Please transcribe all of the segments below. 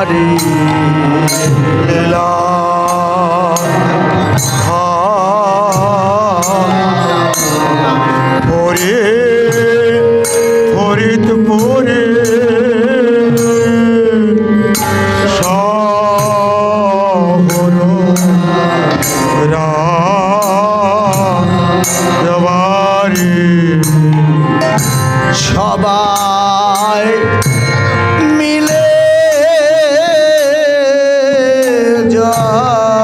বাড়ি পরে ফরিদপুরে শহর রাজবাড়ি সবাই মিলে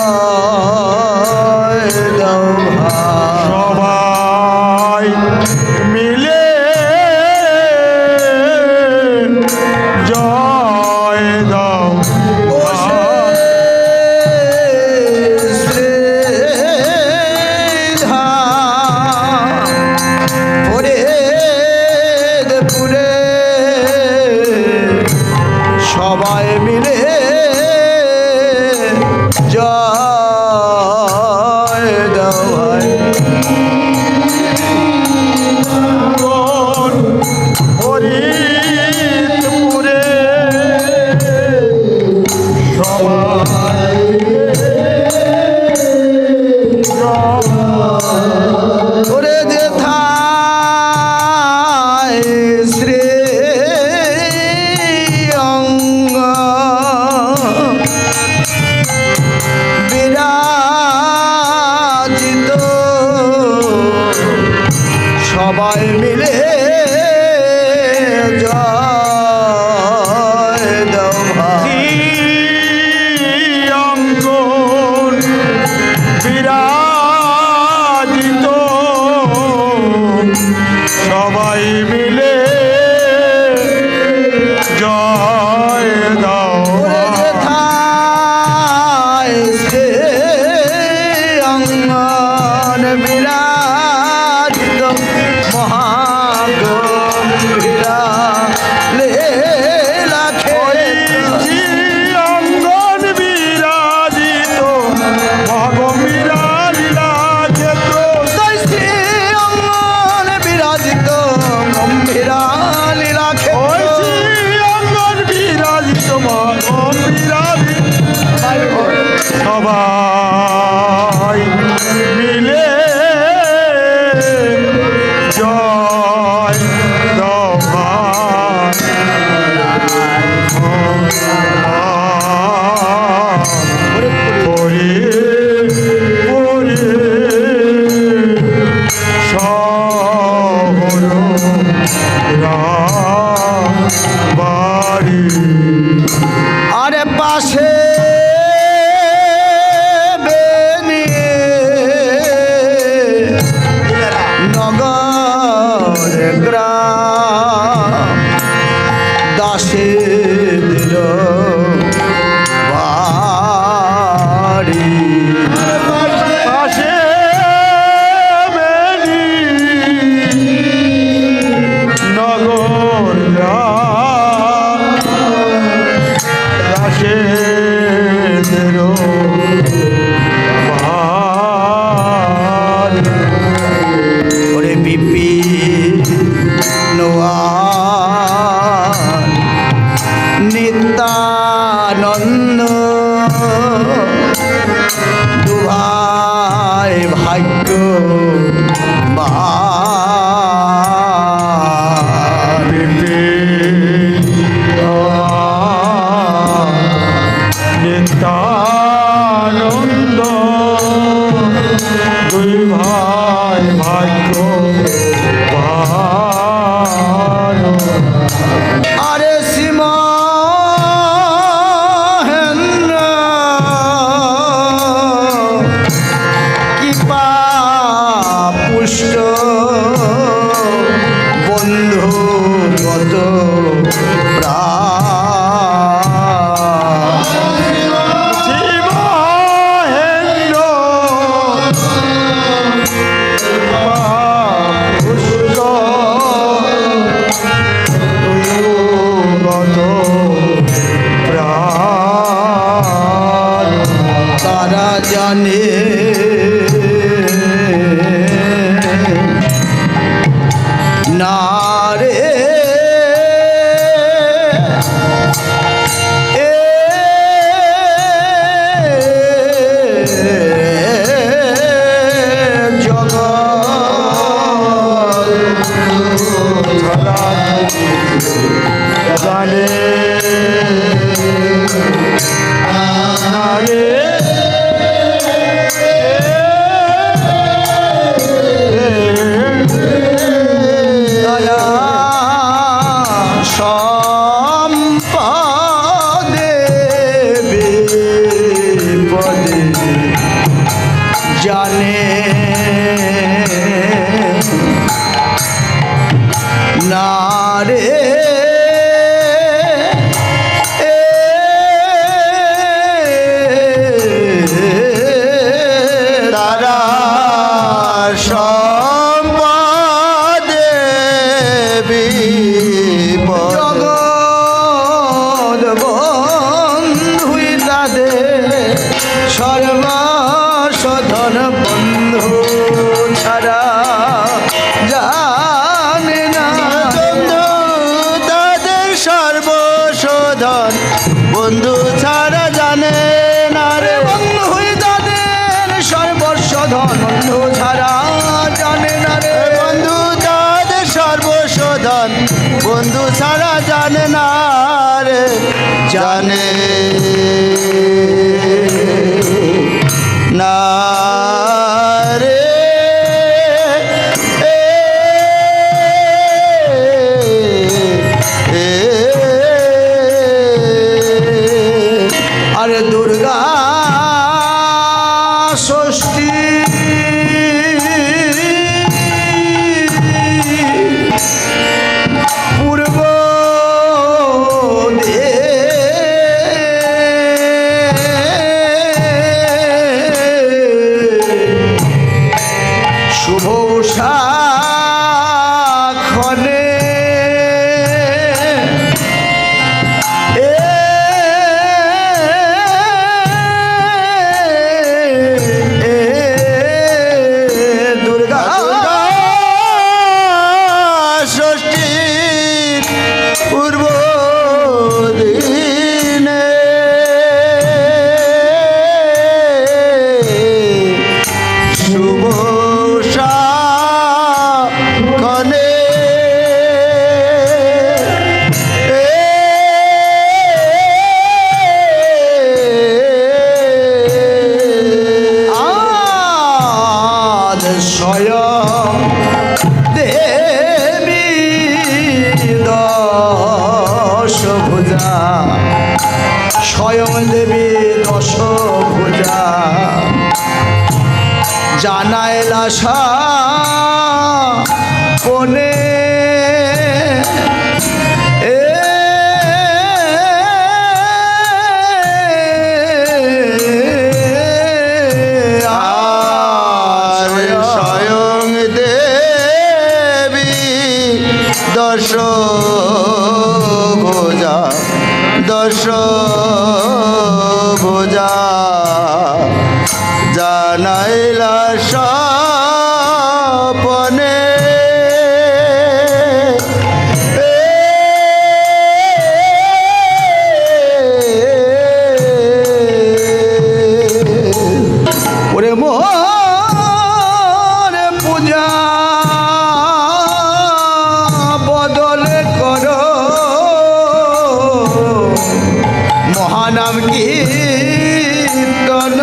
জয় দাও সবাই মিলে জয় দাও সবাই মিলে জয় দাও ভাই ফরিদপুরে সবাই করে যেথায় শ্রী বিরাজিত সবাই মিলে জয় দাও অঙ্গন বিরাজিত সবাই মিলে জয় দাও অঙ্গন বিরাজিত মহাগম্ভীরা লীলাখে অঙ্গন বিরাজিত মহাগম্ভীরা লীলাক্ষেত্র অঙ্গন বিরাজিত গম্ভীরা লীলাক্ষেত্র অঙ্গন বিরাজিত মহাগম্ভীরা সবাই মিলে জয় দাও পরে পরে শহর রাজবাড়ি আরে পাশে নগর গ্রাম দাসে দিল বাড়ি পাশে নগর গ্রাম দাসে দিল বিপি নিত্যানন্দ দুভাই ভাগ্য নিত্যানন্দ দুই ভাই ভাগ্য আরে সীমাহেন্দ্র কৃপা পুষ্ট বন্ধু গত জানে না রে এ সর্বসাধন বন্ধু ছাড়া জানে না বন্ধু তাদের সর্বশোধন বন্ধু ছাড়া জানে না রে। বন্ধু তাদের সর্বসাধন বন্ধু ছাড়া জানে না রে বন্ধু তাদের সর্বশোধন বন্ধু ছাড়া জানে না রে, জানে না রে। আরে দুর্গা ষষ্ঠী পূর্ব শুভ সাক্ষণে দুর্গা ষষ্ঠীর পূর্ব দিনে শুভ সাক্ষণে আজ স্বয়ং দেবী দশভুজা স্বয়ং দেবী দশভুজা জানাইলা কোনে আর স্বয়ং দেবী দশ ভোজা দশ ভোজা জানাইলা স্বপনে ওরে মোর পূজা বদল করো মহানাম কীর্তন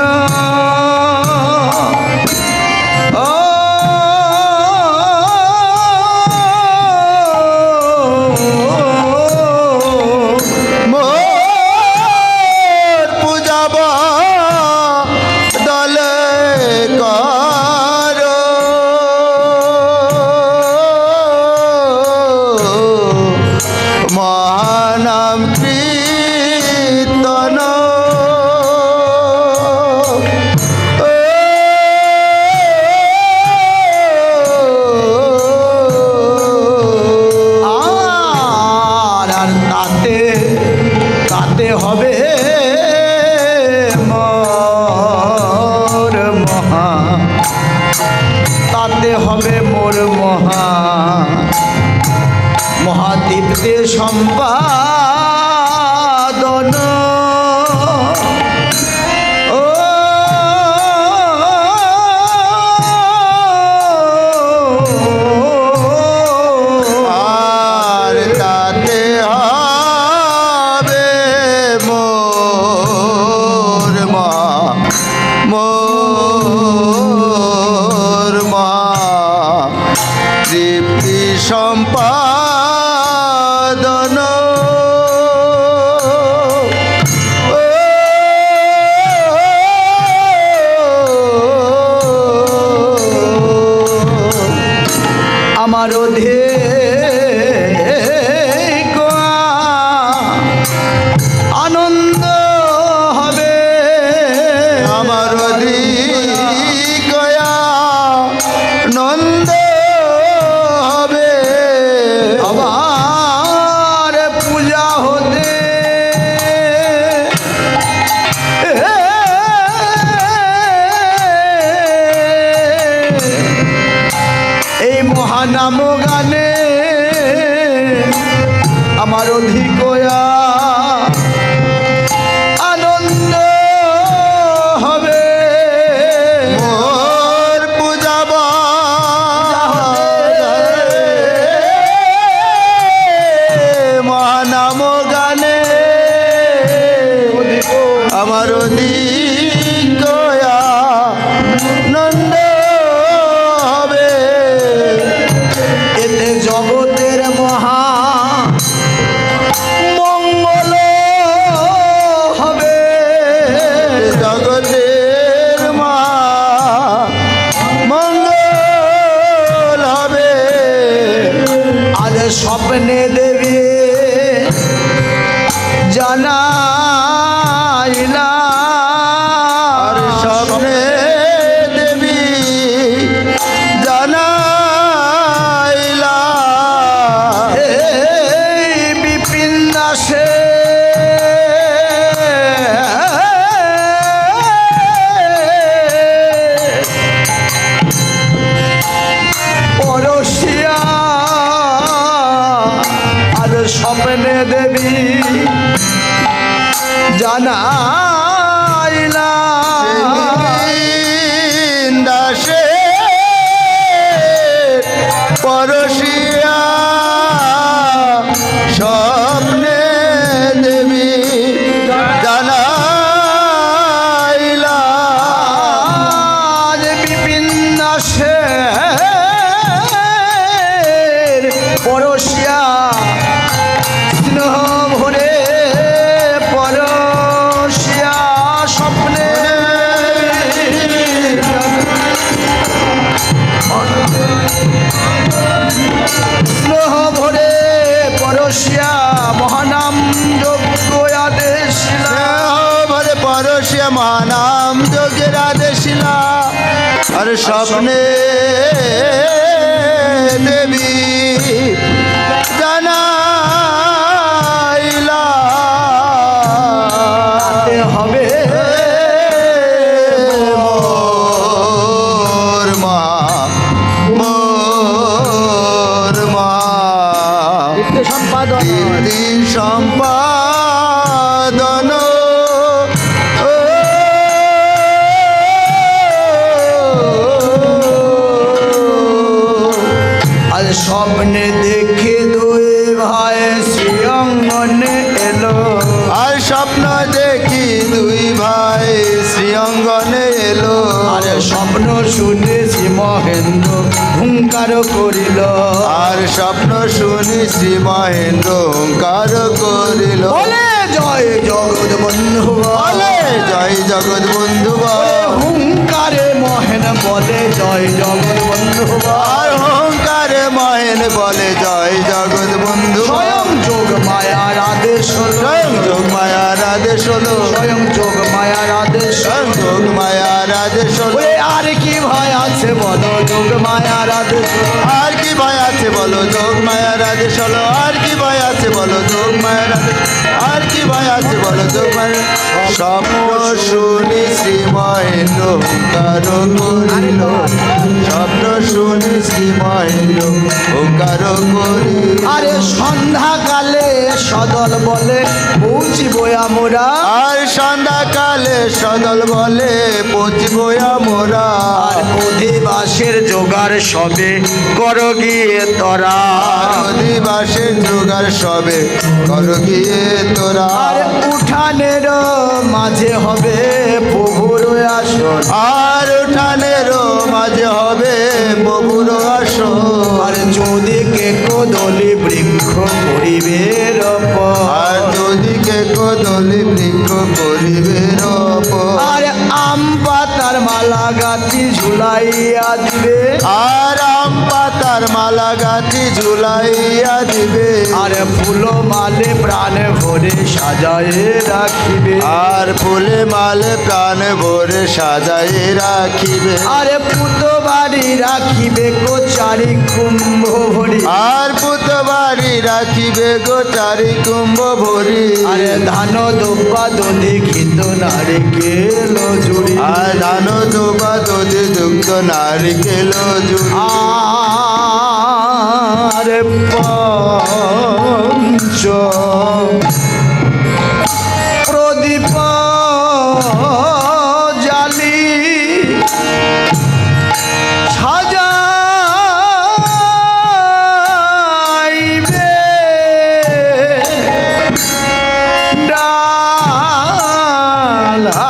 ও মোর পূজাব দলে করো মহানাম কীর্তন চারদিক আনন্দ হবে এতে জগতের মহা মঙ্গল হবে। জগতের মা মঙ্গল হবে। আজ স্বপ্নে দেবী জানাইলা আর স্বপ্নে দেবী জানাইলা এই বিপিন দাসে পরশিয়া আর স্বপ্নে দেবী জানাইলা দাসে পরশিয়া স্বপ্নে দেবী জানাইলা আজ বিপিন দাসে পরশিয়া স্নেহ ভরে পরশিয়া স্বপ্নে স্নেহ ভরে পরশিয়া মহানাম যজ্ঞ আদেশ ভরে পরশিয়া মহানাম যোগের আদেশিলা আর স্বপ্নে দেবী জানাইলা হবে মোর মা মোর মা সম্পাদন কীর্তি সম্পাদন আজ স্বপ্নে দেখে দুই ভাই শ্রীঅঙ্গনে এলো আর স্বপ্ন দেখি দুই ভাই শ্রীঅঙ্গনে এলো আর স্বপ্ন শুনে শ্রী মহেন্দ্র হুঙ্কার করিল আর স্বপ্ন শুনি শ্রী মহেন্দ্র হুঙ্কার করিল বলে জয় জগৎ বন্ধু বলে জয় জগৎ বন্ধু বল। হুঙ্কারে মহেন বলে জয় জগৎ বন্ধু আর হুঙ্কারে মহেন বলে জয় জগৎ বন্ধু বল। স্বয়ং যোগ মায়ার আদেশ হলো স্বয়ং যোগ মায়ার আদেশ হলো স্বয়ং যোগ মায়ার আদেশ স্বয়ং যোগ মায়ার আদেশ হলো ওরে আর কি ভয় আছে বলো যোগ মায়ার আদেশ হলো আর কি ভয় আছে বলো যোগ মায়ার আদেশ হলো আর কি ভয় আছে বলো যোগ মায়ার আদেশ আর কি ভয় আছে বলো যোগ মায়ার স্বপ্ন শুনি শ্রী মহেন্দ্র হুঙ্কার করিল স্বপ্ন শুনি শ্রী মহেন্দ্র হুঙ্কার করিল আরে সন্ধ্যাকালে সদল বলে পৌঁছিব আমরা আর সন্ধ্যাকালে সদল বলে পৌঁছব আমরা আর অধিবাসের জোগাড় সবে কর গিয়ে তোরা আর অধিবাসের জোগাড় সবে কর গিয়ে তোরা আর উঠানের মাঝে হবে প্রভুর আসন আর উঠানেরও মাঝে হবে প্রভুর আসন আর যদি কে কদলি বৃক্ষ করিবে আর নদীকে কদলি বৃক্ষ করিবে আর আম পাতার মালা গাতি ঝুলাইয়া দিবে আর আম পাতার মালা গাছি ঝুলাইয়া দিবে আর ফুল মালে প্রাণে ভরে সাজায়ে রাখিবে আর ফুলে মালে প্রাণ ভরে সাজাই রাখিবে আর পুত বাড়ি রাখিবে কোচারি কুম্ভ ভরি আর পুত বাড়ি রাখিবে গো চারি কুম্ভ ভরি আরে ধান দুব্বা দধি ঘিত নারিকেল জুড়ি আর ধান দুবা দধি দুগ্ধ নারিকেল জুড়ি আরে পঞ্চ প্রদীপ জালি সাজাইবে ডালা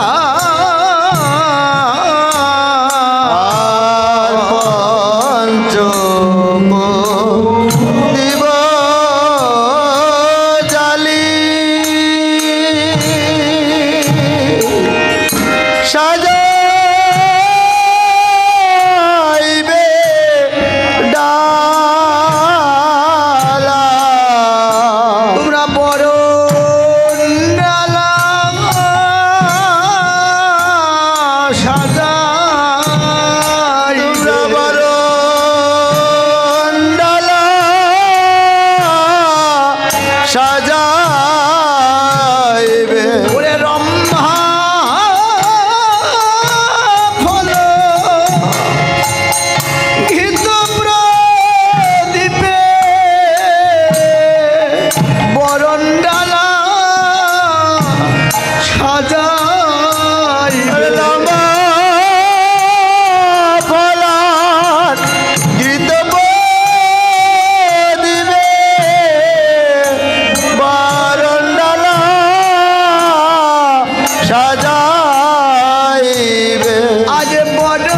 সাজাইবে আজ বরণ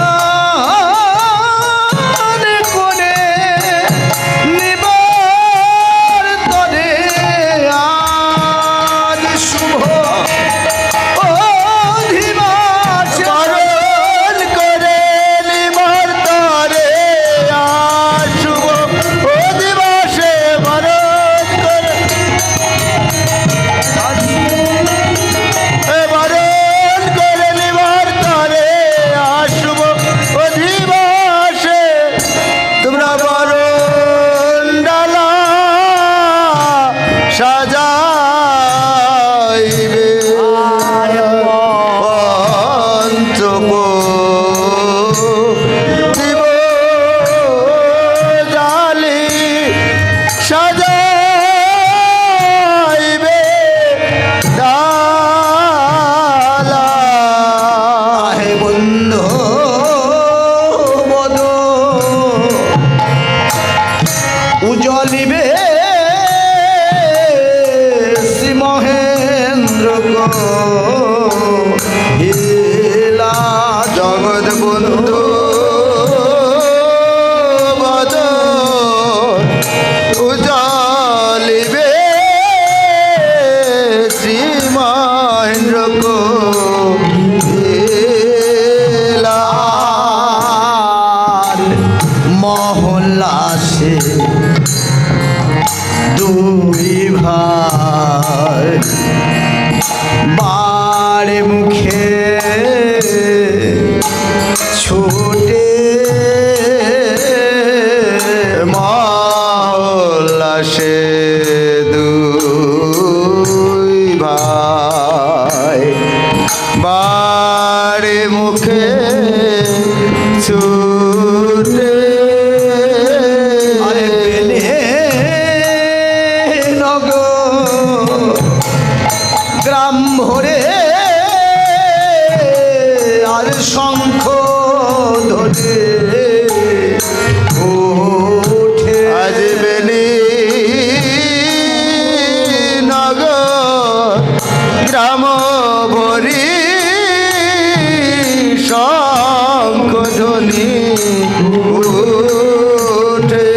করে নিবার তরে আজ শুভ অধিবাস বরণ করে নিবার তরে আজ শুভ অধিবাসে বরণ করে বরণ করে নিবার তরে আজ শুভ অধিবাসে তোমরা বরণ ডালা সাজাইবে পঞ্চম দিব জালি সাজাইবে ডালা আহে বন্ধু বদ উজলিবে শ্রী মহেন্দ্র হিলা জগৎ বন্ধু বদ উজলিবে শ্রী মহেন্দ্র আর মহল্লাসে দুই ভাই বাড়ি মুখে ছুটে মহল্লাসে দুই ভাই বাড়ি মুখে ছুটে আরে পেলে নগর গ্রাম ভরে আর শঙ্খ ধরে ওঠে আজ বেলি নগর গ্রাম ভরি শঙ্খ ধ্বনি উঠে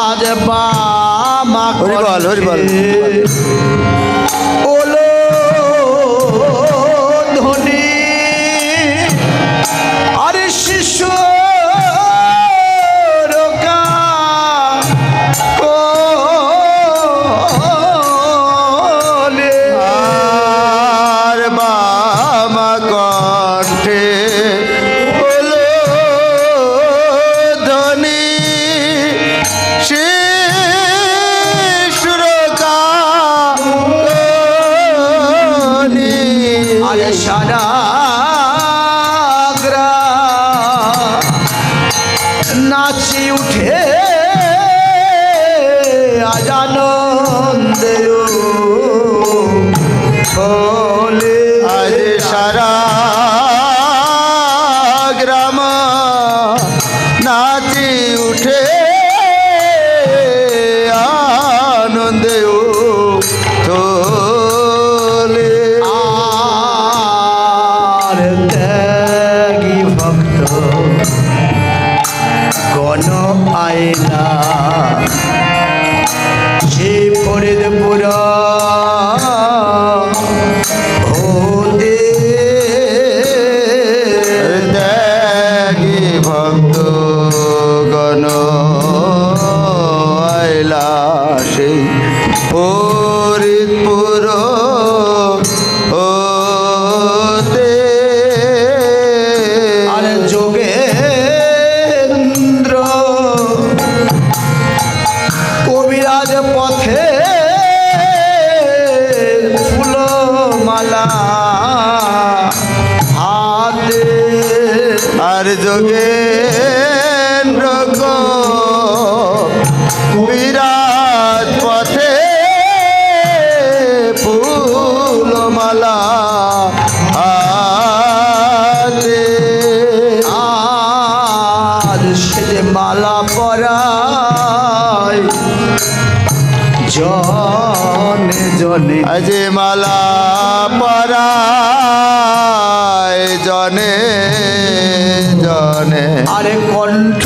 আজ বামা হরিবল, হরিবল। ওলো ধ্বনি আরে শিশু আর বামা কণ্ঠে হলো ধ্বনি শিশুর কানি আরে সারা গ্রাম নাচি উঠে আজ আনন্দে বলে আজ সারা গ্রাম নাচি উঠে আনন্দে তোলে আর ত্যাগী ভক্ত গণ আইলা সে ফরিদপুর হতে ত্যাগী ভক্ত গণ আইলা সেই ফরিদপুর হতে আর যোগেন্দ্র কবিরাজ পথে ফুলমালা হাতে আর যোগেন্দ্র বিরাট পথে ফুলমালা হাতে আর সে যে মালা পরায় জনে জনে আজ মালা আরে কণ্ঠ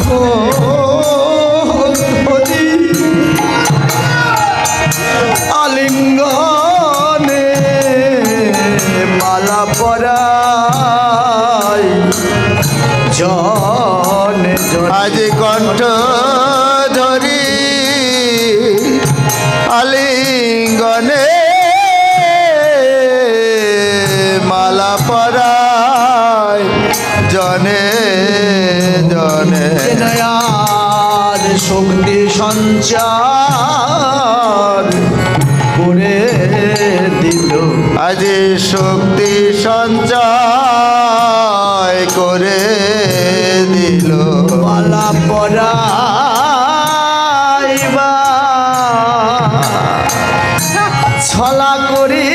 ধরি আলিঙ্গনে মালা পরাই জনে জনে আজ কণ্ঠ ধরি আলিঙ্গনে মালা পরায় জনে জনে নয়ার শক্তি সঞ্চার করে দিল আজ শক্তি সঞ্চয় করে দিল মালা পরাইবা ছলা করি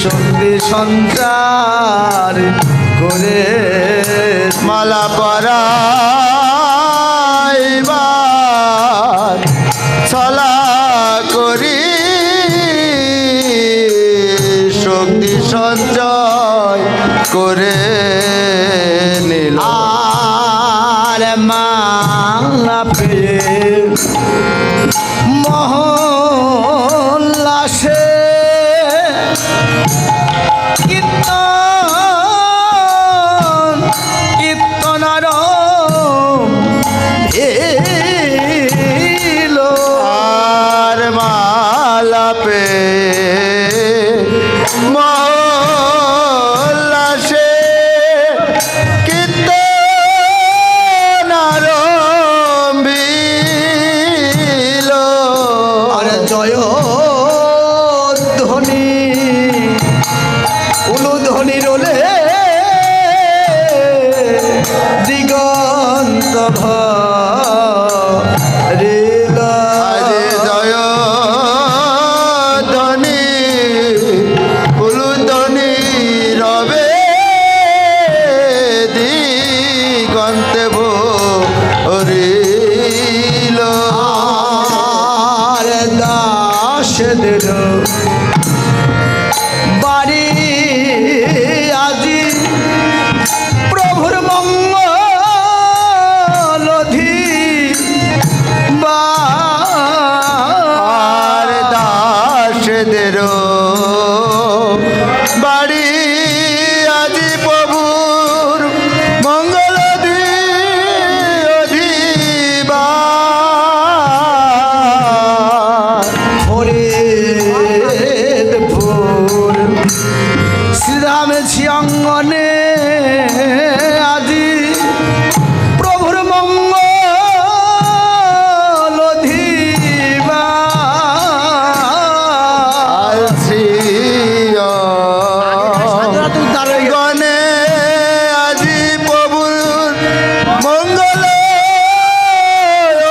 শক্তি সঞ্চার করে মালা পরাইবার ছলা করি শক্তি সঞ্চয় করে নিল আর মালা পেয়ে মহল্লাসে কীর্তন কীর্তনার এলো আর মালা পে মহল্লাসে কীর্তন আরম্ভিল আর জয় ধ্বনি উলুধ্বনি রোলে দিগন্ত ভরিল আজ জয় ধ্বনি উলুধ্বনি রবে দিগন্তে ভরিল আর দাসদের বাড়ি আজি প্রভুর মঙ্গলধি আর দাসদের বাড়ি আজি প্রভুর মঙ্গল অধিবা ভোরে ভোর শ্রীরাম ছিয়াঙ্গনে আজি প্রভুর মঙ্গল অধিবা গণে আজি প্রভুর মঙ্গল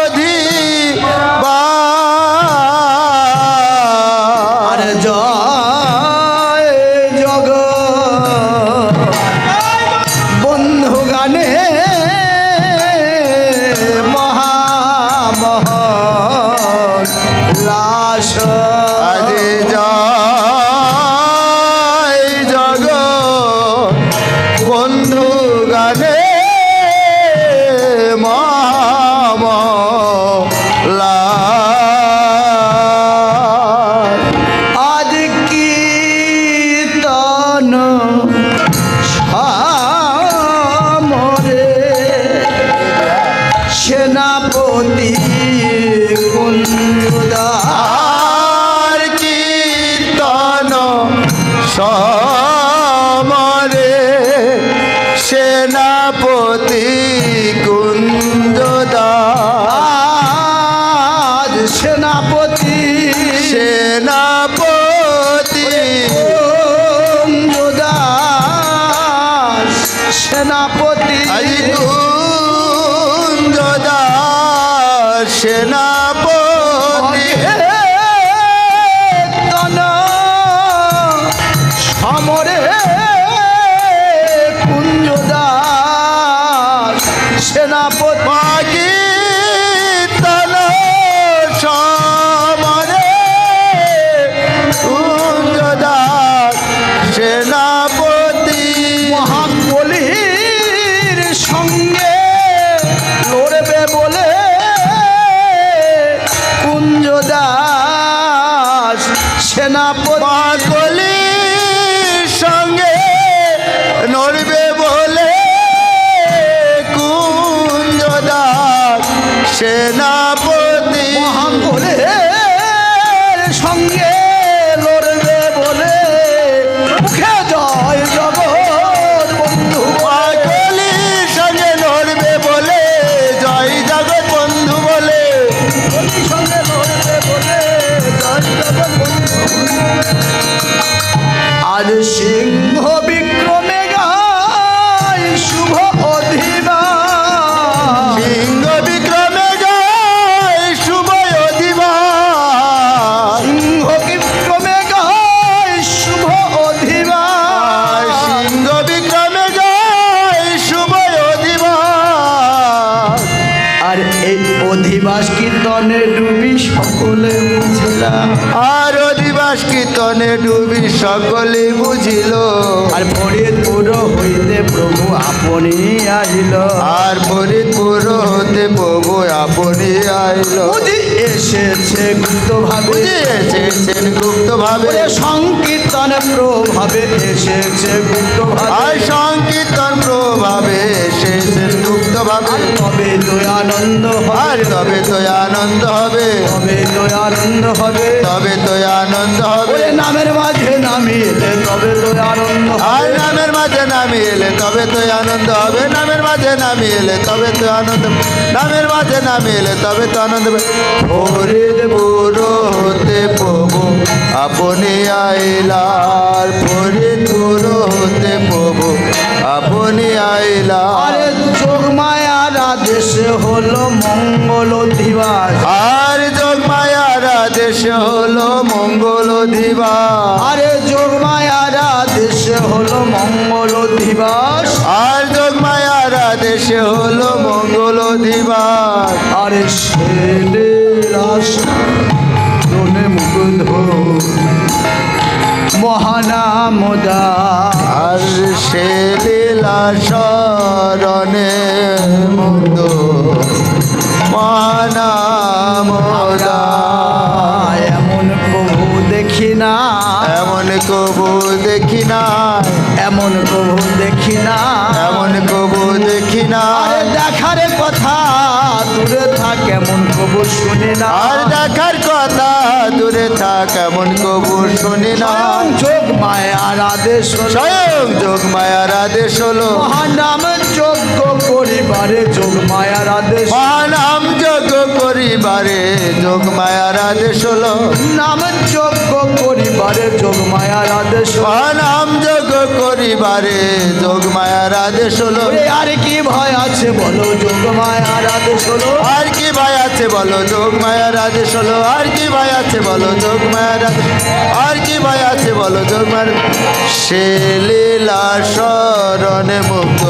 অধিবা আর জয় জগ বন্ধু গানে মহামহল লাশ আজি জয় জগ বন্ধু গানে মামলা আজ কীর্তন সামরে সেনাপতি কুঞ্জদা আর কীর্তন সমরে সেনাপতি কুঞ্জদা আজ সেনাপতি সেনাপতি কুঞ্জদা সেনাপতি আজি কুঞ্জদা সেনাপতি তন সমরে কুঞ্জদা সেনাপতি কীর্তন সমরে সেনাপতি মাকলির সঙ্গে নড়বে বলে কুঞ্জদাস সেনাপতি মহাঙ্গলের সঙ্গে লড়বে বলে মুখে জয় জগৎ বন্ধু মাকলির সঙ্গে নড়বে বলে জয় জগৎ বন্ধু বলে সঙ্গে লড়বে বলে জয় জগৎ বন্ধু। আর সিংহ বিক্রমে গায় শুভ অধিবাস সিংহ বিক্রমে গায় শুভ অধিবাস সিংহ বিক্রমে গায় শুভ অধিবাস সিংহ বিক্রমে গায় শুভ অধিবাস আর এই অধিবাস কীর্তনে ডুবি সকলে বুঝলাম আর অধিবাস কীর্তনে ডুবি সকলে বুঝিল আর ফরিদপুর হইতে প্রভু আপনি আহিল আর ফরিদপুর হতে প্রভু আপনি আইল বুঝি এসেছে গুপ্ত ভাবে বুঝে এসেছেন গুপ্ত ভাবে সংকীর্তন প্রভাবে এসেছে গুপ্ত আর ভাবে সংকীর্তন প্রভাবে এসেছেন গুপ্ত ভাবে তবে তো আনন্দ আর হবে তবে তো আনন্দ হবে তবে তো আনন্দ হবে তবে তো আনন্দ হবে ওরে নামের মাঝে নামিলে তবে তো আনন্দ আর হবে নামের মাঝে নামি এলে তবে তো আনন্দ হবে নামের মাঝে নামি এলে তবে তো আনন্দ নামের মাঝে নামি এলে তবে তো আনন্দ হবে ফরিদপুর হতে প্রভু আপনি আইলার ফরিদপুর হতে প্রভু আপনি আইলার আরে যোগমায়ার আদেশে হলো মঙ্গল দিবস আর যোগমায়ার আদেশ হলো মঙ্গল দিবস আরে যোগমায়ার আদেশে হলো মঙ্গল দিবস আর যোগমায়ার আদেশ হলো মঙ্গল দিবস আরে শেনে মুগ্ধ মহানামদা আর সে লীলা শরণে মুগ্ধ মহানামদা এমন প্রভু দেখি না এমন কবু দেখি না এমন প্রভু দেখি না এমন কবু দেখি না আরে দেখার কথা দূরে থাক এমন প্রভু শুনি না আর দেখার কথা দূরে থাক এমন কবু শুনি না যোগ মায়ার আদেশ হলো স্বয়ং যোগমায়ার আদেশ হলো মহানাম যজ্ঞ করিবারে যোগ মায়ার আদেশ মহানাম যজ্ঞ করিবারে যোগমায়ার আদেশ হলো নাম যজ্ঞ করিবারে যোগ মায়ার আদেশ হলো। মহানাম যজ্ঞ করিবারে যোগমায়ার আদেশ হলো ওরে আর কি ভয় আছে বলো যোগ মায়ার আদেশ হলো আর কি ভয় আছে বলো যোগমায়ার আদেশ হলো আর কি ভয় আছে বলো যোগমায়ার আদেশ আর কি ভয় আছে বলো যোগমায়ার সে লীলা শরণে মুক্ত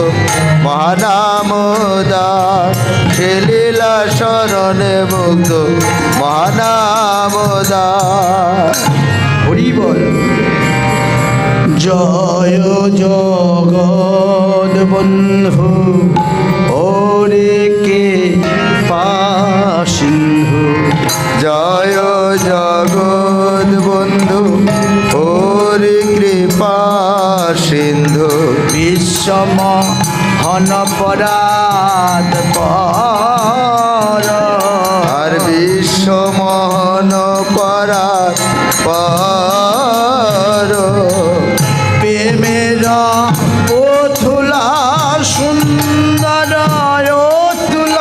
মহানামদাস সে লীলা শরণে মুক্ত মহানামদাস হরি বল জয় জগৎ বন্ধু ওরে কে সিন্ধু জয় জগৎ বন্ধু হরি কৃপা সিন্ধু বিশ্বম হনপরাধ পর আর বিশ্ব মোহন পরার পর প্রেমের ওথুলা সুন্দর ওথুল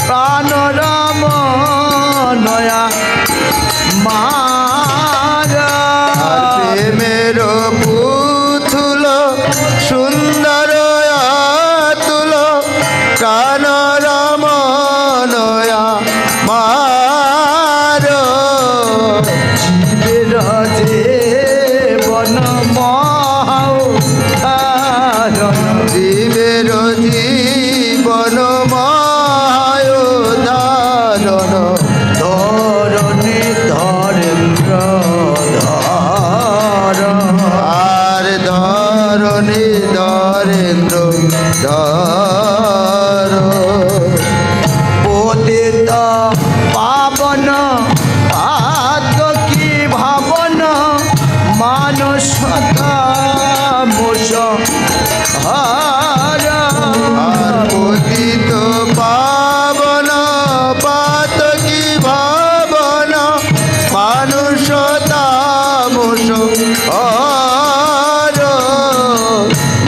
প্রাণরাম নয়া মার আর প্রেমের পুতুল সুন্দর তুল প্রাণ রাম নয়া মার জীবের যে বন সহার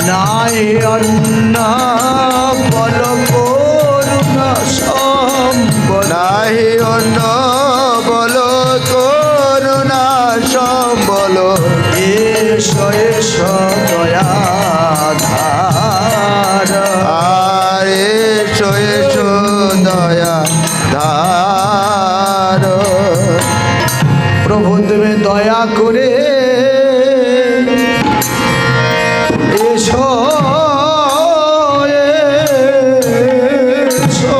নাই অন্য বল করুণা সম্বল নাহি অন্য বল করুণা সম্বল এসো এসো দয়াধার আর এসো এসো দয়া ধার প্রভু তুমি দয়া করে এসো এসো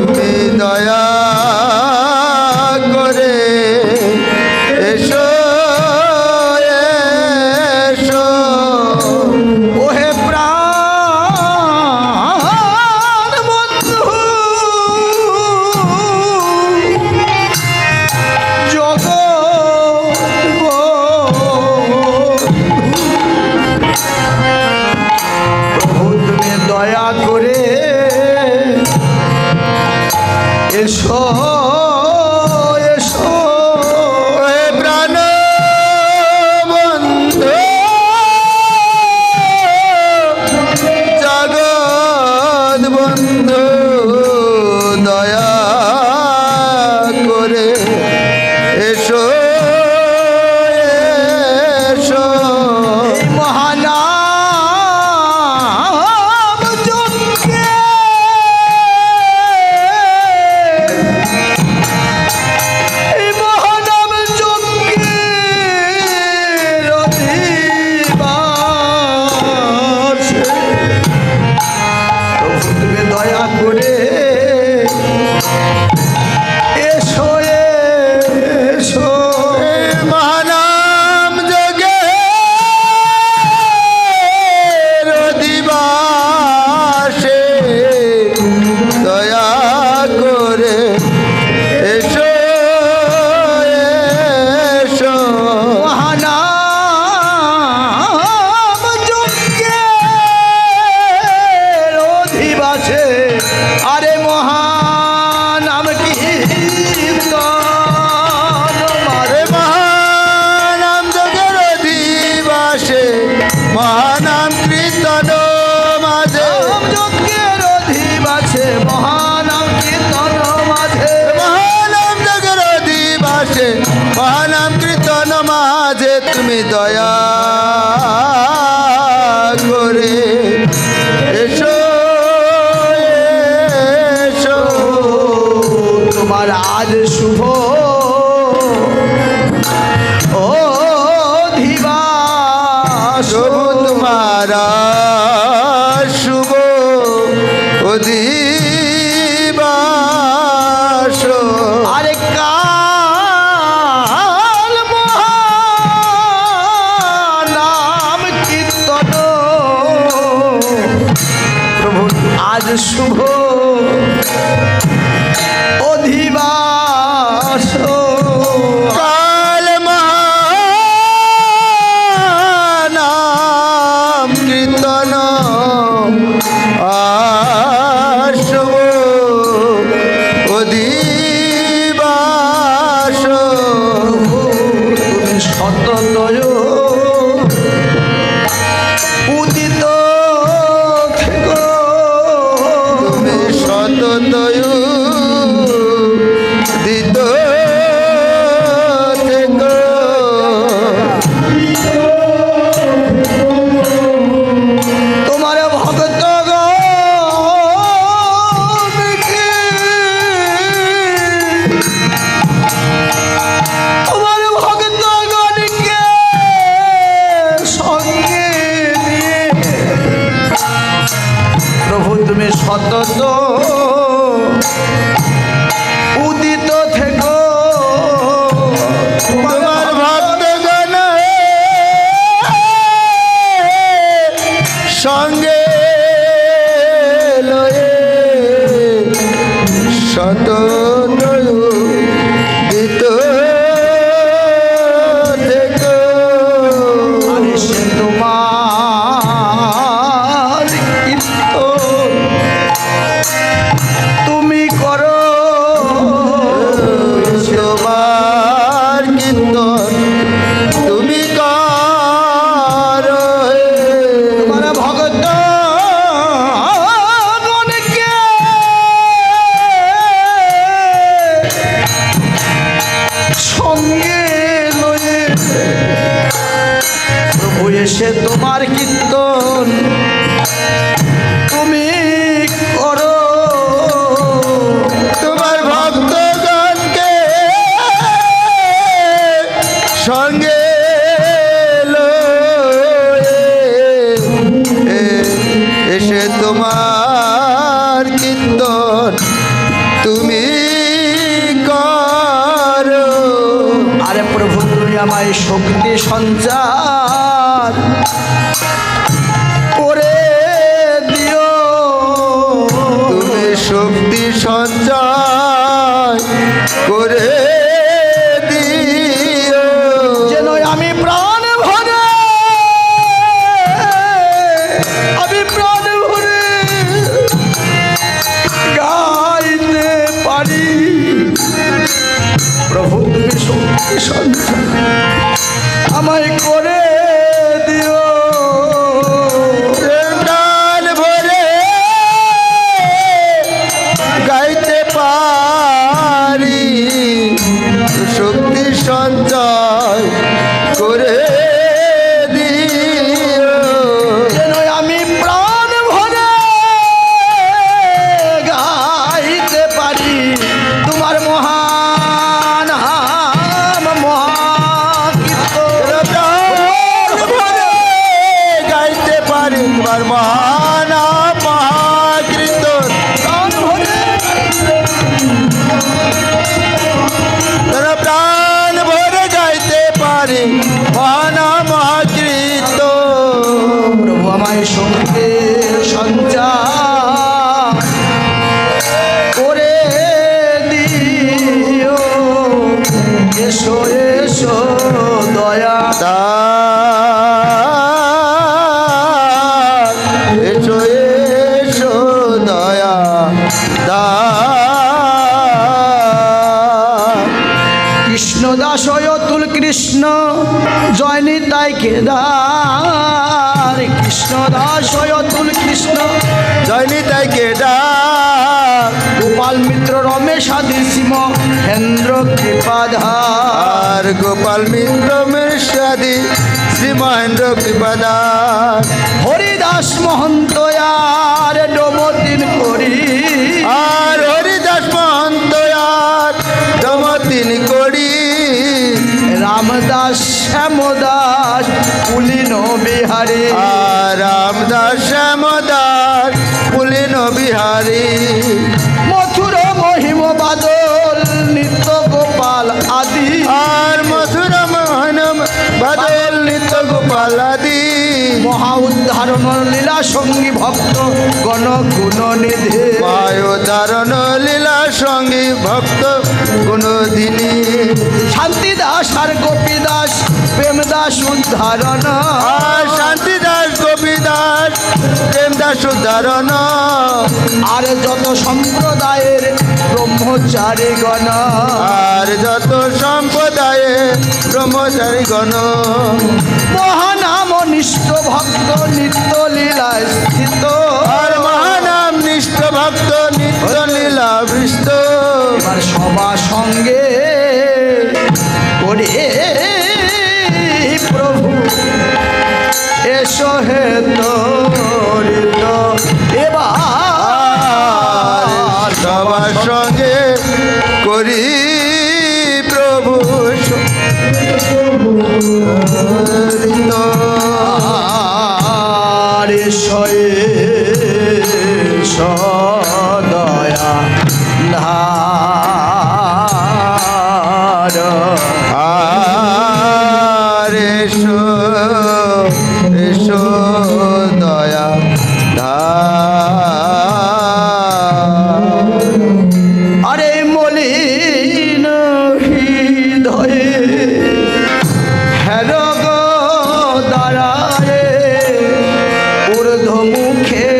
তুমি দয়া করে এসো এসো ওহে প্রাণ বন্ধু প্রভু তুমি দয়া করে এসো এসো ওহে প্রাণ বন্ধু জগৎ বন্ধু দয়া করে এসো এসো মহানাম যজ্ঞে এই মহানাম যজ্ঞে রতিবাসে প্রভু তুমি দয়া করে এসো এসো মহানাম যোগে রদিবাসে দয়া করে এসো এসো মহানাম যজ্ঞে অধিবাসে আরে মহানাম কীর্তন আরে মহানাম যোগে রদিবাসে মহানাম কীর্তন মাঝে নাম যজ্ঞের অধিবাসে মহানাম কীর্তন মাঝে মহানাম যোগের দিবাসে মহানাম কীর্তন মাঝে তুমি দয়া করে এসো এসো তোমার আজ শুভ অধিবাস প্রভু তোমারা শুভ অধিবাস আরে কাল মহানাম কীর্তন প্রভু আজ শুভ অধিবাস কাল মহানাম কীর্তন আসব অধিবাস তুমি সততয় উদিত থেকো তুমি সততয় দিত থেকো তোমার ভক্ত তোমার ভক্ত গণকে এসে তোমার কীর্তন তুমি করো। তোমার ভক্তগণকে সঙ্গে লয়ে এসে তোমার কীর্তন তুমি করো। আরে প্রভু তুমি আমায় শক্তি সঞ্চার করে দিও। তুমি শক্তি সঞ্চয় করে দিও। যেন আমি প্রাণ ভরে গাইতে পারি। প্রভু তুমি শক্তি সঞ্চার আমায় করে দিও। প্রাণ ভরে গাইতে পারি শক্তি সঞ্চয় করে দিও। যেন আমি প্রাণ ভরে গাইতে পারি তোমার মহান প্রাণ ভরে গাইতে পারি তোমার মহান মহাকীর্তন। প্রাণ ভরে প্রাণ ভরে গাইতে পারি মহান মহাকীর্তন। প্রভু আমায় শক্তি সঞ্চার করে দিও। এসো এসো দয়া দান এসো এসো দয়া দান। কৃষ্ণ দাস অতুল কৃষ্ণ জয় নিতাই কেদার। কৃষ্ণ দাস অতুল কৃষ্ণ জয় নিতাই কেদার। গোপাল মিত্র রমেশ আদি সিম হেন্দ্র কৃপাধার। আর গোপাল মিত্র মিশ্রাদি শ্রী মহেন্দ্র কৃপাদার। হরিদাস মহন্ত আর ডমতিন করি। আর হরিদাস মহন্ত আর দমতিন করি। রামদাস শ্যামদাস পুলিন বিহারী। আর রামদাস শ্যামদাস পুলিন বিহারী। মথুর মহিম বাদল নিত্য গোপাল আদি। আর মথুর মোহন বাদল নিত্য গোপাল আদি। মহা উদ্ধারণ লীলা সঙ্গী ভক্ত গণ গুণ নিধে। মায়োদারণ লীলা সঙ্গী ভক্ত গুণদিনী। শান্তিদাস আর গোপীদাস প্রেমদাস উদ্ধারণ। আর শান্তিদাস গোপীদাস প্রেমদাস উদ্ধারণ। আর যত সম্প্রদায়ের ব্রহ্মচারী গণ। আর যত সম্প্রদায়ে ব্রহ্মচারী গণ। মহানাম নিষ্ঠ ভক্ত নিত্য লীলায় স্থিত। আর মহানাম নিষ্ঠ ভক্ত নিত্য লীলা বৃষ্ট। এবার সবার সঙ্গে করে প্রভু এসো হে তরিত। এবার সবার সঙ্গে করি প্রভু আর সদয়া ধার। আর এসো এসো দয়া ধার। আরে মলিন হৃদয়ে হেরগ দাঁড়ায় ঊর্ধ্ব মুখে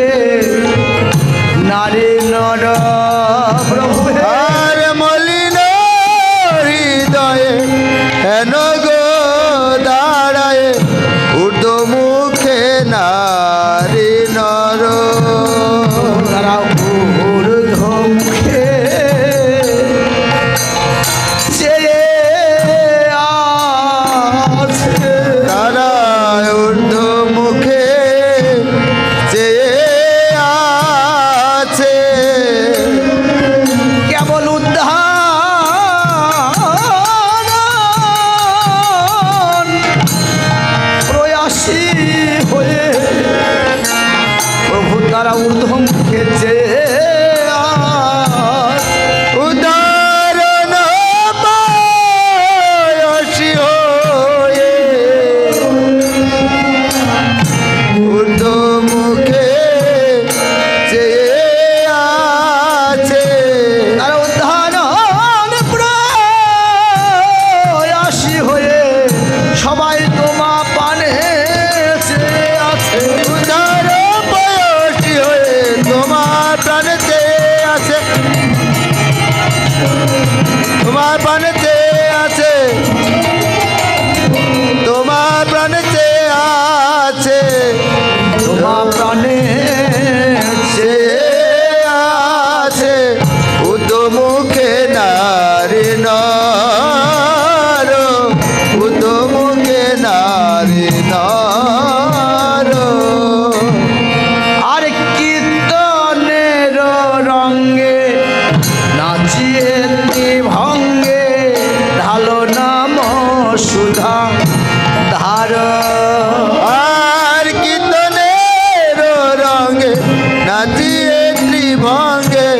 নারী নর প্রভু। আর মলিন হৃদয়ে হেন গো দাঁড়ায় আসি হয়ে প্রভু তারা ঊর্ধ্বম খেয়েছে উদাহরণ পায়সী হয়ে ঊর্ধ্ব মুখে চেয়ে আছে। তারা উদ্ধারণ প্রয়াসী হয়ে সবাই তোমা পানে চেয়ে আছে। উদার বয়সী হয়ে তোমার প্রাণে চেয়ে আছে, তোমার প্রাণে চেয়ে আছে, তোমার প্রাণে চেয়ে আছে, তোমা প্রাণে চেয়ে আছে। উদ্যমুখে নারী নর, উদ্যমুখে নারী নর। আর কীর্তনের রঙ্গে নাচিয়ে ভঙ্গে ঢালো নাম সুধা ধার। আর কীর্তনের রঙে নাচিয়ে ত্রিভঙ্গে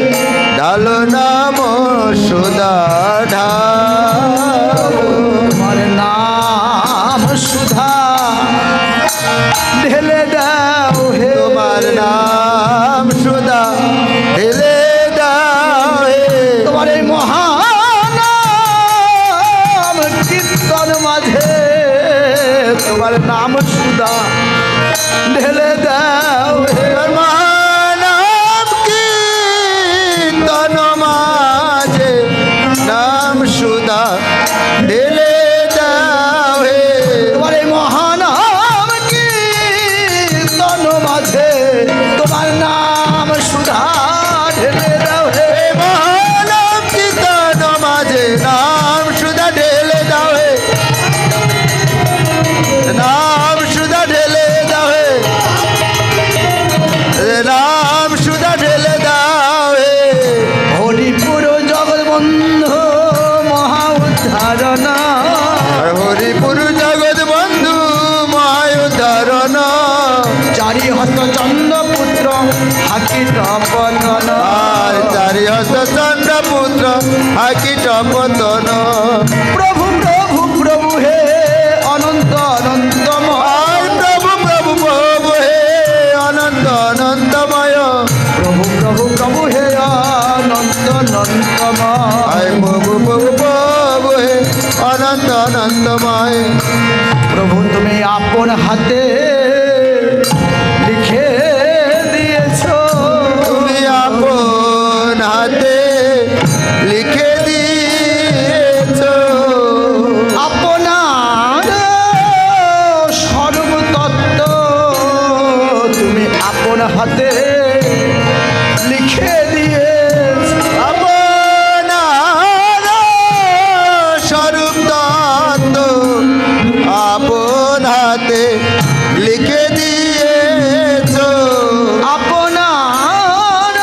ঢালো নাম সুধা ঢালো। তোমার নাম সুধা ঢেলে দাও হে। তোমার নাম সুধা ঢেলে দাও হে। তোমার এই মহানাম কীর্তন মাঝে তোমার নাম সুধা ঢেলে দাও হে। তোমার নাম কীর্তন মাঝে নাম সুধা ঢেলে দাও হে। তোমার এই মহানাম কীর্তন মাঝে তোমার নাম সুধা ঢেলে দাও হে। মহানাম কীর্তন মাঝে নাম সুধা ঢেলে দাও হে। নাম সুধা ঢেলে দাও হে। নাম সুধা ঢেলে দাও হে। হরিপুর জগৎবন্ধু মহা উদ্ধারণ। আর হরিপুর জগৎ বন্ধু মহায়ুধারণ। চারি হস্ত চন্দ্র পুত্র হাকিট পতন। আর চারি হস্ত চন্দ্র পুত্র হাকিট পতন। প্রভু প্রভু প্রভু হে অনন্ত অনন্তময়। আর প্রভু প্রভু প্রভু হে অনন্ত অনন্তময়। প্রভু প্রভু প্রভু হে অনন্ত অনন্তময়। আয় প্রভু প্রভু প্রভু হে অনন্ত অনন্তময়। প্রভু তুমি আপন হাতে লিখে দিয়েছো। তুমি আপন হাতে লিখে দিয়েছ। আপনার সর্বতত্ত্ব তুমি আপন হাতে লিখে দিয়েছো। আপনার স্বরূপ তত্ত্ব আপন হাতে লিখে দিয়েছ। আপনার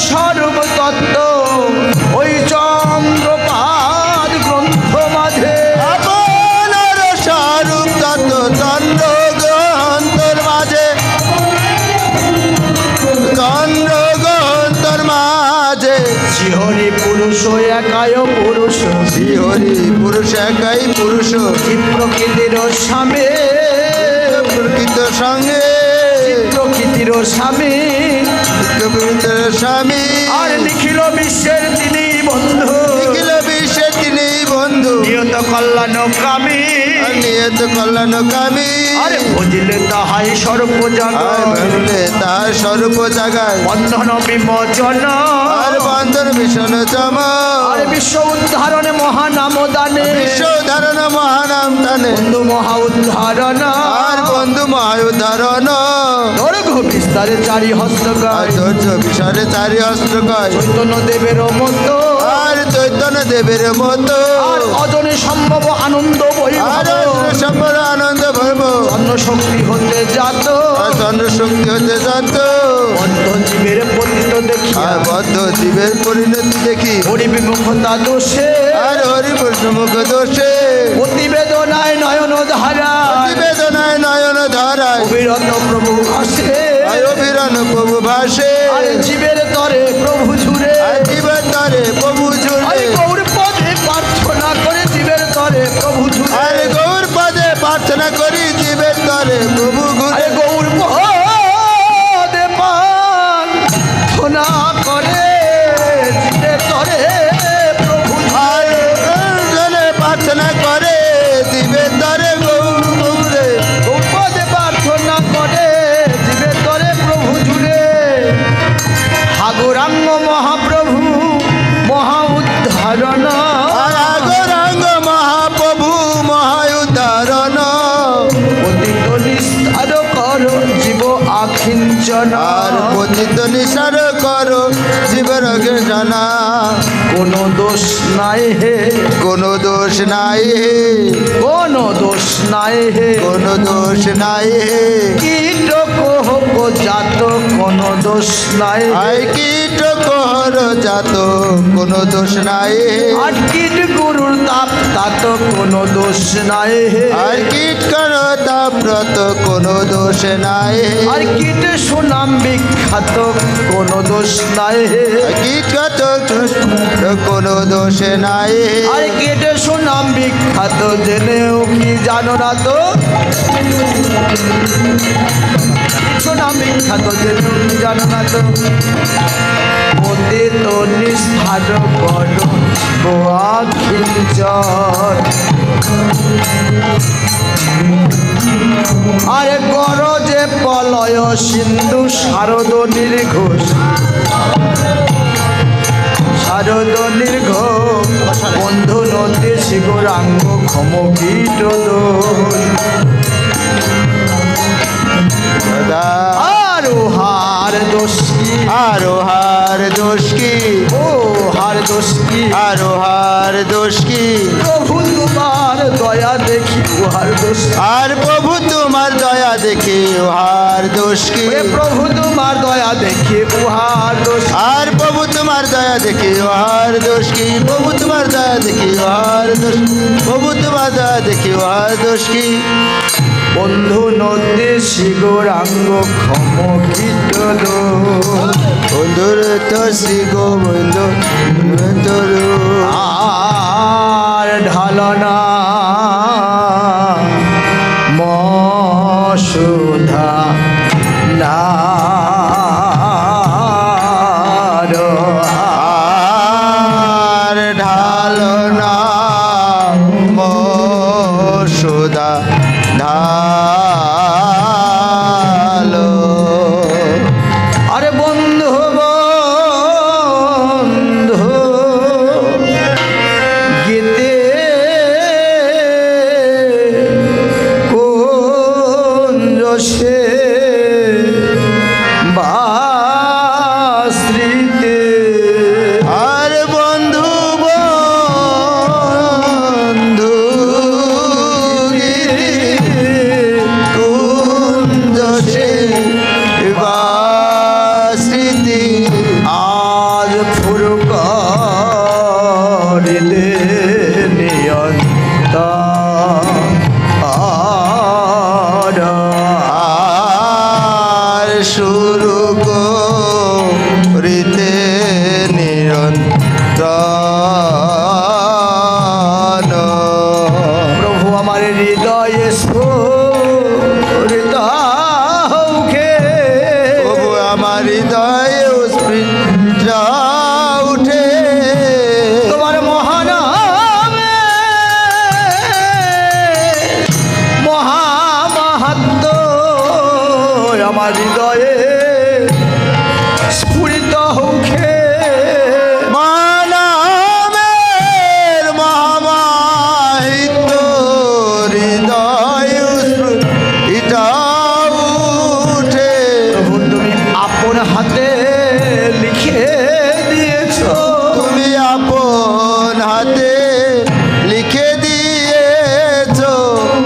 সর্বতত্ত্ব ওই চন্দ্রপাদ গ্রন্থ মাঝে। আপনার স্বরূপ তত্ত্ব চন্দ্র গ্রন্থর মাঝে, চন্দ্র গ্রন্থর মাঝে। শিহরি পুরুষ একায় পুরুষ শ্রীহরি পুরুষ একাই পুরুষ, প্রকৃতির স্বামী প্রকৃত সঙ্গে প্রকৃতির স্বামী। প্রকৃত স্বামী। আর নিখিল বিশ্বের তিনি বন্ধু নিখিল বিশ্বে তিনি বন্ধু, নিয়ত কল্যাণ কামী। আর নিয়ত কল্যাণ কামী। আরে বুঝলে তাহাই সর্বজন আর ভাবলে তার স্বরূপ জাগায়, বন্ধন বিমোচন। আর বন্ধন ভীষণ চম। আর বিশ্ব উদ্ধারণে মহানাম দানে বিশ্ব ধারণ মহানাম দানে, বন্ধু মহা উদ্ধারণ। আর বন্ধু মহায়ুধারণ। দৈর্ঘ্য বিস্তারে চারি হস্ত আর গায় ধৈর্য বিশালে চারি অস্ত্র কয়, চৈতন্য দেবের মতো। আর চৈতন্য দেবের মতো। আর অজনে সম্ভব আনন্দ আর বৈভব সম্বর আনন্দ ভৈব, অন্য শক্তি হতে যাত। আর চন্দ্র শক্তি হতে যাত। বদ্ধ জীবের পতিত দেখিয়া আর বদ্ধ জীবের পরিণতি দেখি, হরি বিমুখতা দোষে আর হরি মুখ দোষে অতি বেদনায় নয়ন ধারা বেদনায় অবিরত প্রভু ভাসে আয় অবিরত প্রভু ভাসে আরে জীবের তরে প্রভু ঝুরে আয় জীবের তরে প্রভু ঝুরে আরে গৌর পদে প্রার্থনা করে জীবের তরে প্রভু ঝুরে আরে গৌর পদে প্রার্থনা করি জীবের তরে প্রভু ঘুরে আরে গৌর পদে প্রার্থনা করে জীবের তরে প্রভু আর জনে প্রার্থনা করে জীবের তরে গৌরে গৌর পদে প্রার্থনা করে জীবের তরে প্রভু ঝুরে হাগুরাঙ্গ মহাপ্রভু মহা উদ্ধারণ আর আগরাঙ্গ মহাপ্রভু মহাউদ্ধারণ পতিত নিস্তার কর জীব আখিঞ্চন আর পতিত নিসার করো জীবের জানা কোন দোষ নাই হে কোনো দোষ নাই হে কোন দোষ নাই হে কোনো দোষ নাই হে কীট কোহক জাত কোন দোষ নাই হে আই কীট কহর জাত কোনো দোষ নাই হে আর কীট গুরুর তাপ তাত কোন দোষ নাই হে আর কীট কর তাব্রত কোনো দোষ নাই হে আর কীট সুনাম বিখ্যাত কোন দোষ নাই হে কীট কত কোনো দোষ নাই হে আর কীট সুনাম বিখ্যাত জেনেও কি জানো না তো সুনাম বিখ্যাত জেনেও কি জানো না তো পতিত নিস্তার কর গোয়াখিঞ্চর আরে কর যে পলয় সিন্ধু শারদ নির্ঘোষ শারদ নির্ঘোষ বন্ধু নদী শিগরাঙ্গ ক্ষম কীট আর হার দোষ কি আরো হার দোষ কি ও হার দোষ কি আরো হার দোষ কি প্রভু তোমার দয়া দেখি উহার দোষ আর প্রভু তোমার দয়া দেখে উহার দোষ কি ওরে প্রভু তোমার দয়া দেখি উহার দোষ আর প্রভু তোমার দয়া দেখে উহার দোষ কি প্রভু তোমার দয়া দেখে উহার দোষ প্রভু তোমার দয়া দেখে উহার দোষ কি বন্ধু নদী শিগরাঙ্গ ক্ষম কীট বন্ধুর তো শ্রী গোবিন্দ আর ঢালনা মসুধা নার আর ঢালো না মসুদা ঢালো আরে বন্ধু বন্ধু গীতে কুঞ্জ সে বাস্ত্রীতে আর বন্ধু বন্ধু কুঞ্জ সে স্মৃতি আজ ফুরকারিলে নিয়ন্ত আর শুরু করিতে নিরন্তর প্রভু আমার হৃদয়ে স্ফুরিত হউখে প্রভু আমার হৃদয়ে যা উঠে তোমার মহানামে মহামাহাত্ম আমার হৃদয়ে স্ফুরিত হউখে মানামের মহামাহিত হৃদয় এটা উঠে প্রভু তুমি আপন হাতে লিখে দিয়েছো তুমি আপন হাতে লিখে দিয়েছো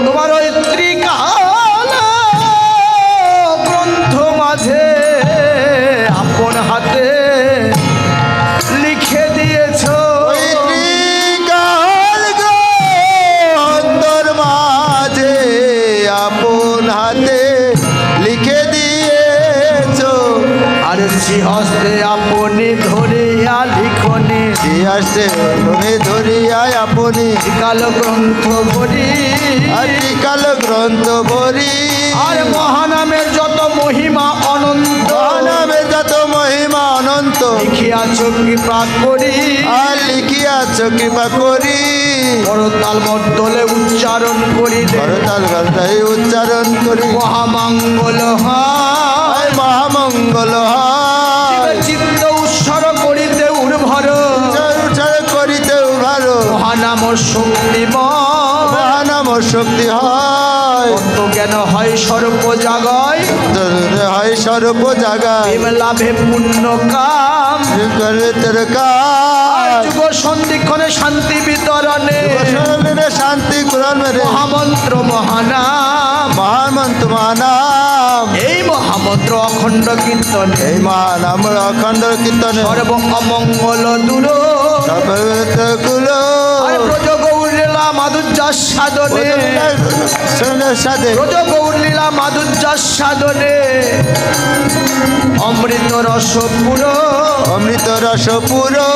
তোমার ওই ত্রিকাল গ্রন্থ মাঝে শ্রীহস্তে আপনি ধরিয়া লিখনে আসতে তুমি ধরিয়া আপনি কালো গ্রন্থ ভরি আদি কাল গ্রন্থ ভরি আর মহানামের যত মহিমা অনন্ত নামে যত মহিমা অনন্ত লিখিয়াছ কৃপা করি আর লিখিয়াছ কৃপা করি করতাল মদ্দলে উচ্চারণ করি করতাল গন্ধাই উচ্চারণ করি মহামঙ্গল হয় মহামঙ্গল হয় চিত্ত উৎসর করিতে উর্ভর উচ্চারণ করিতে ভার মহানাম শক্তিময় মহানাম শক্তি হয় তত্ত্ব জ্ঞান হয় সর্ব জাগায় হয় সর্ব জায়গায় প্রেম লাভে পুণ্য কাম করে তোর কাজ যুগ সন্ধিক্ষণে শান্তি বিতরণে শান্তি গ্রহণ মেরে মহামন্ত্র মহানাম মহামন্ত্র মহানাম এই মহামন্ত্র অখণ্ড কীর্তনে এই মহানাম অখণ্ড কীর্তনে সর্ব অমঙ্গল দূর কুলো আর ব্রজ গৌরলীলা মাধুর্যাস সাধনে সাথে ব্রজ গৌরলীলা মাধুর্যাস সাধনে অমৃত রস পুরো অমৃত রস পুরো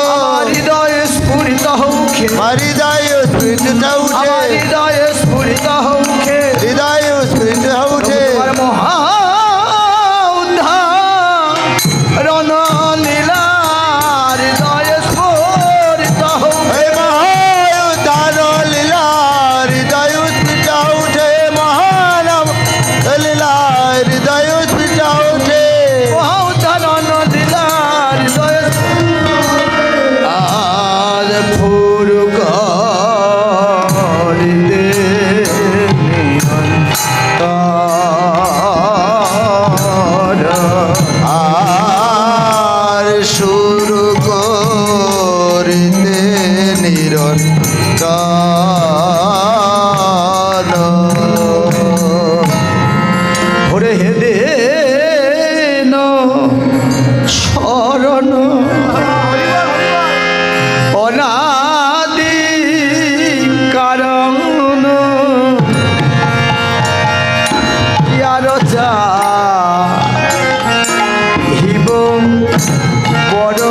হৃদয়ে স্ফুরিত হৌখে হৃদয় স্ফীত উঠে আমার হৃদয়ে স্ফুরিত হৌখে হৃদয় স্ফীত উঠে তোমার মহা উদ্ধারণ লীলা হৃদয়ে স্ফুরিত হৌখে মহাউদ্ধার লীলা হৃদয় স্ফীত উঠে মহানাম লীলা হৃদয় স্ফীত উঠে মহা উদ্ধারণ লীলা হৃদয়ে আজ ফুরুক আর শুরু করিতে নিরন্তর ভরে হেদে শরণ অনাদি কারণ ইয়ার হিব বড়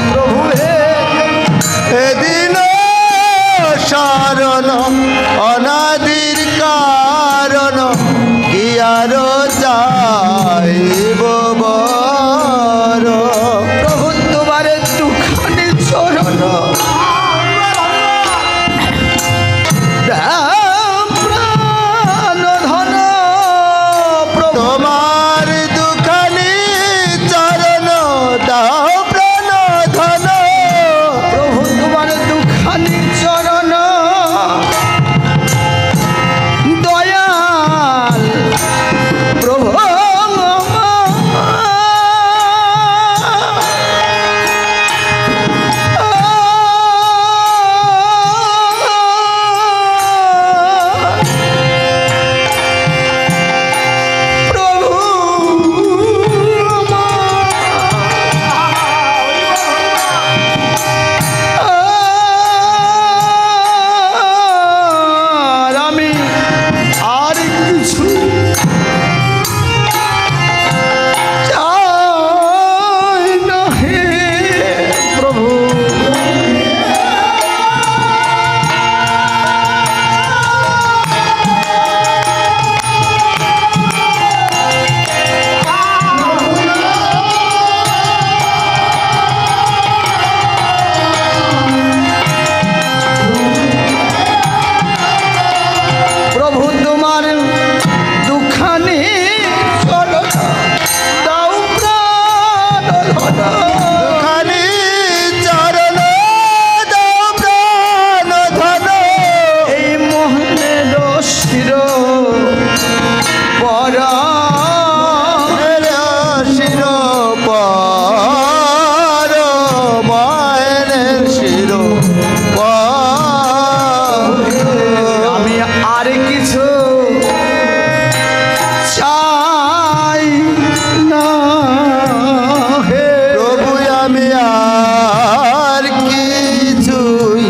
প্রভু হে এদিন শরণ অনাদির কারণ কি আর যাইব বর প্রভু তোমারে দুখানি চরণ দাম প্রাণ ধন প্রভু তোমার দুখানি চরণ দাও প্রাণ ধন প্রভু তোমার দুখানি চরণ দয়াল প্রভু আমি আর কিছু চাই না হে প্রভু প্রভু তোমার দুখানি চরণ দাও প্রাণ ধন দুখানি চরণ দাও প্রাণ ধন এই মোহনের শির পর শির পর ময়নের শির আমি আর কিছু চাই না হে প্রভু আমি আর কিছুই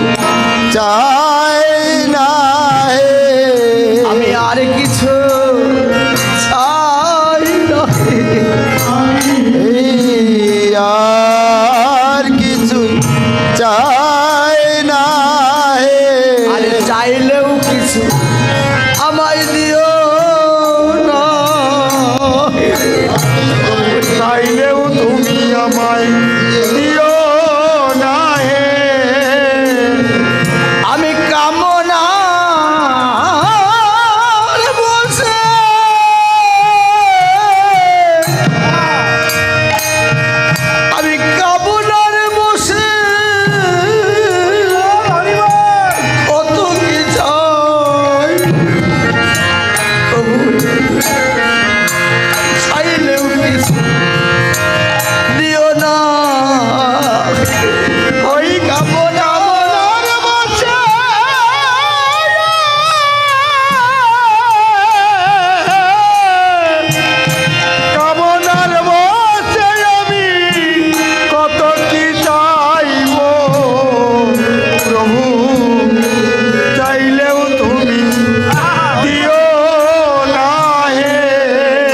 চাই না হে আমি আর কিছু চাই না হে এই আমায় দিও না হে। আমি কামনার বসে আমি কামনার বসে কত কি চাই প্রভু, চাইলেও কিছু দিও না। ওই কামনার বসে কামনার বসে আমি কত কি চাইব প্রভু, চাইলেও তুমি দিও না হে।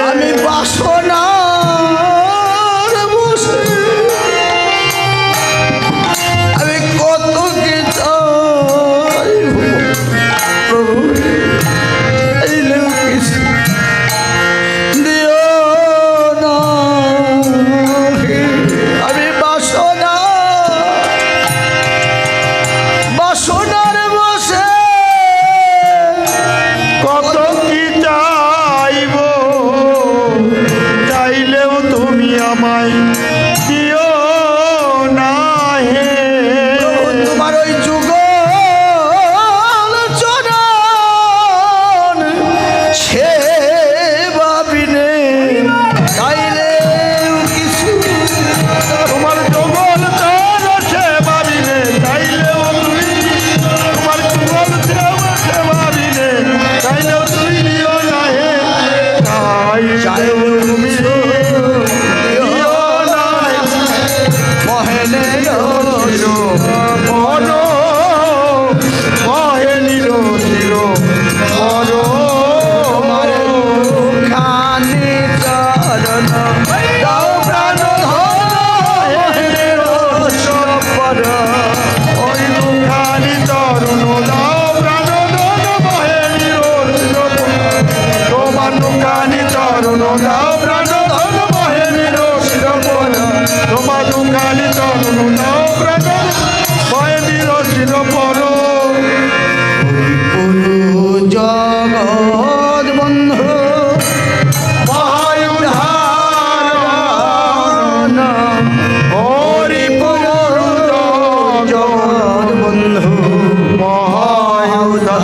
আমি বাসনার বসে আমি কত কি চাই প্রভু, চাইলেও কিছু দিও না। আমি বাসনার বসে কত কি চাইব, চাইলেও তুমি আমায় দিও না হে। তোমার ওই যুগল চরণ সেবা বিনে চাইলেও কিছু তোমার জগল চার সেবা বিনে চাইলেও তুমি, তোমার জগল সেবা বিনে চাইলেও তুমি দিও না হে। চাইলেও তুমি দিও না হে। মহেনে মন মহে নির চির মর। খানি চরণ দাও প্রাণ ধর পর ওই দুখানি চরণ দাও প্রাণ ধন মহে নির চির। তোমার দুখানি চরণ দাও প্রাণ ধন মহে নির চির। তোমার দুখানি চরণ দাও প্রাণ মহে নির চির পর। জগৎ বন্ধু মহায়ুধারণ হরিপুর জগৎ বন্ধু মহায়ুধারণ